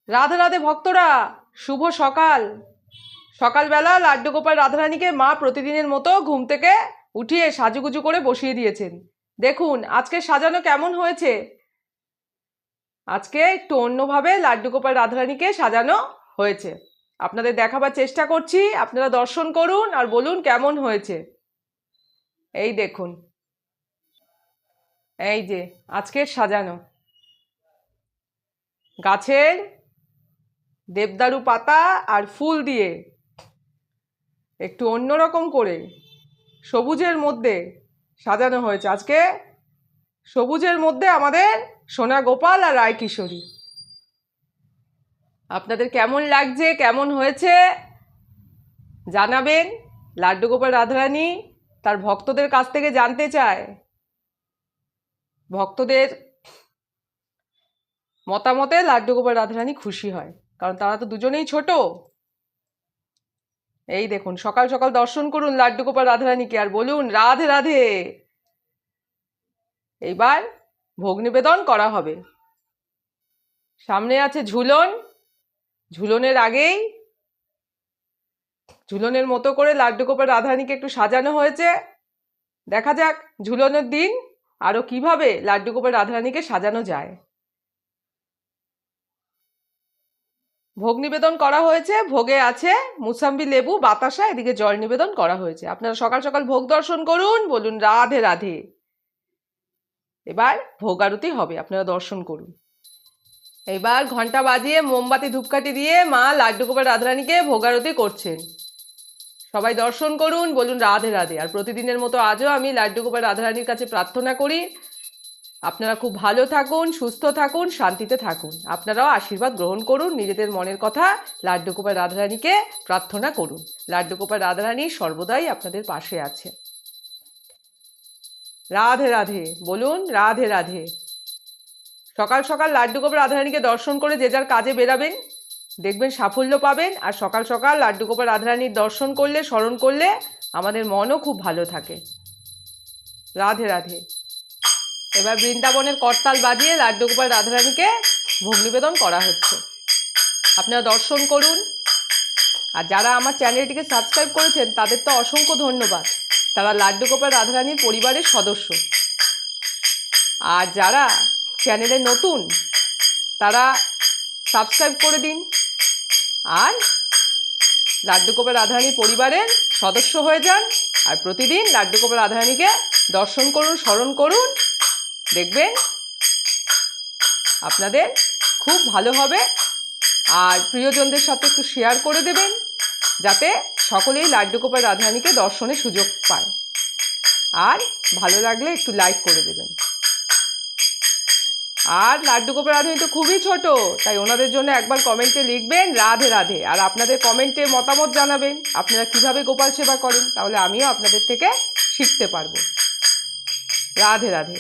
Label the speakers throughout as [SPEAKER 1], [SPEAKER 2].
[SPEAKER 1] রাধে রাধে ভক্তরা, শুভ সকাল। সকালবেলা লাড্ডু গোপাল রাধারানীকে মা প্রতিদিনের মতো ঘুম থেকে উঠিয়ে সাজুগুজু করে বসিয়ে দিয়েছেন। দেখুন আজকে সাজানো কেমন হয়েছে। আজকে একটু অন্যভাবে লাড্ডু গোপাল রাধারানীকে সাজানো হয়েছে। আপনাদের দেখাবার চেষ্টা করছি, আপনারা দর্শন করুন আর বলুন কেমন হয়েছে। এই দেখুন, এই যে আজকের সাজানো গাছের দেবদারু পাতা আর ফুল দিয়ে একটু অন্যরকম করে সবুজের মধ্যে সাজানো হয়েছে। আজকে সবুজের মধ্যে আমাদের সোনা গোপাল আর রায় কিশোরী। আপনাদের কেমন লাগছে, কেমন হয়েছে জানাবেন। লাড্ডু গোপাল রাধারানী তার ভক্তদের কাছ থেকে জানতে চায়, ভক্তদের মতামতে লাড্ডু গোপাল রাধারানী খুশি হয়, কারণ তারা তো দুজনেই ছোট। এই দেখুন, সকাল সকাল দর্শন করুন লাড্ডু গোপাল রাধারানীকে আর বলুন রাধে রাধে। এইবার ভোগ নিবেদন করা হবে। সামনে আছে ঝুলন, ঝুলনের আগেই ঝুলনের মতো করে লাড্ডু গোপাল রাধারানীকে একটু সাজানো হয়েছে। দেখা যাক ঝুলনের দিন আরো কিভাবে লাড্ডু গোপাল রাধারানীকে সাজানো যায়। ভোগ নিবেদন করা হয়েছে, ভোগে আছে মুসাম্বি, লেবু, বাতাসা, এদিকে জল নিবেদন করা হয়েছে। আপনারা সকাল সকাল ভোগ দর্শন করুন, বলুন রাধে রাধে। এবার ভোগ আরতি হবে, আপনারা দর্শন করুন। এবার ঘন্টা বাজিয়ে মোমবাতি ধূপকাঠি দিয়ে মা লাড্ডু গোপাল রাধারানীকে ভোগ আরতি করছেন। সবাই দর্শন করুন, বলুন রাধে রাধে। আর প্রতিদিনের মতো আজও আমি লাড্ডু গোপাল রাধারানীর কাছে প্রার্থনা করি আপনারা খুব ভালো থাকুন, সুস্থ থাকুন, শান্তিতে থাকুন। আপনারাও আশীর্বাদ গ্রহণ করুন, নিজেদের মনের কথা লাড্ডু গোপাল রাধারানীকে প্রার্থনা করুন। লাড্ডু গোপাল রাধারানী সর্বদাই আপনাদের পাশে আছে। রাধে রাধে, বলুন রাধে রাধে। সকাল সকাল লাড্ডু গোপাল রাধারানীকে দর্শন করে যে যার কাজে বেরাবেন, দেখবেন সাফল্য পাবেন। আর সকাল সকাল লাড্ডু গোপাল রাধারানীর দর্শন করলে, স্মরণ করলে আমাদের মনও খুব ভালো থাকে। রাধে রাধে। এবার বৃন্দাবনের করতাল বাজিয়ে লাড্ডু গোপাল রাধারানীকে ভোগ নিবেদন করা হচ্ছে। আপনারা দর্শন করুন। আর যারা আমার চ্যানেলটিকে সাবস্ক্রাইব করেছেন তাদের তো অসংখ্য ধন্যবাদ, তারা লাড্ডু গোপাল রাধারানীর পরিবারের সদস্য। আর যারা চ্যানেলে নতুন তারা সাবস্ক্রাইব করে দিন আর লাড্ডু গোপাল রাধারানীর পরিবারের সদস্য হয়ে যান। আর প্রতিদিন লাড্ডু গোপাল রাধারানীকে দর্শন করুন, স্মরণ করুন, দেখবেন আপনাদের খুব ভালো হবে। আর প্রিয়জনদের সাথে একটু শেয়ার করে দেবেন, যাতে সকলেই লাড্ডু গোপাল রাধারানীকে দর্শনের সুযোগ পায়। আর ভালো লাগলে একটু লাইক করে দেবেন। আর লাড্ডু গোপাল রাধারানী তো খুবই ছোট, তাই ওনাদের জন্য একবার কমেন্টে লিখবেন রাধে রাধে। আর আপনাদের কমেন্টে মতামত জানাবেন আপনারা কিভাবে গোপাল সেবা করেন, তাহলে আমিও আপনাদের থেকে শিখতে পারবো। রাধে রাধে।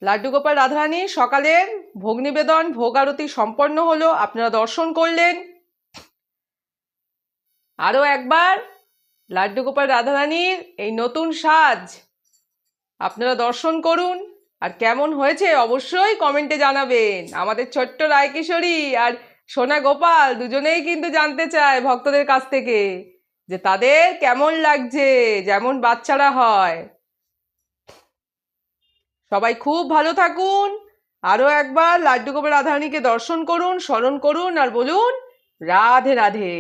[SPEAKER 1] লাড্ডু গোপাল রাধারানী সকালের ভোগ নিবেদন, ভোগ আরতি সম্পন্ন হলো, আপনারা দর্শন করলেন। আরও একবার লাড্ডু গোপাল রাধারানীর এই নতুন সাজ আপনারা দর্শন করুন। আর কেমন হয়েছে অবশ্যই কমেন্টে জানাবেন। আমাদের ছোট্ট রায় কিশোরী আর সোনা গোপাল দুজনেই কিন্তু জানতে চায় ভক্তদের কাছ থেকে যে তাদের কেমন লাগছে, যেমন বাচ্চারা হয়। সবাই খুব ভালো থাকুন। আরও একবার লাড্ডু গোপাল রাধারানীকে দর্শন করুন, স্মরণ করুন আর বলুন রাধে রাধে।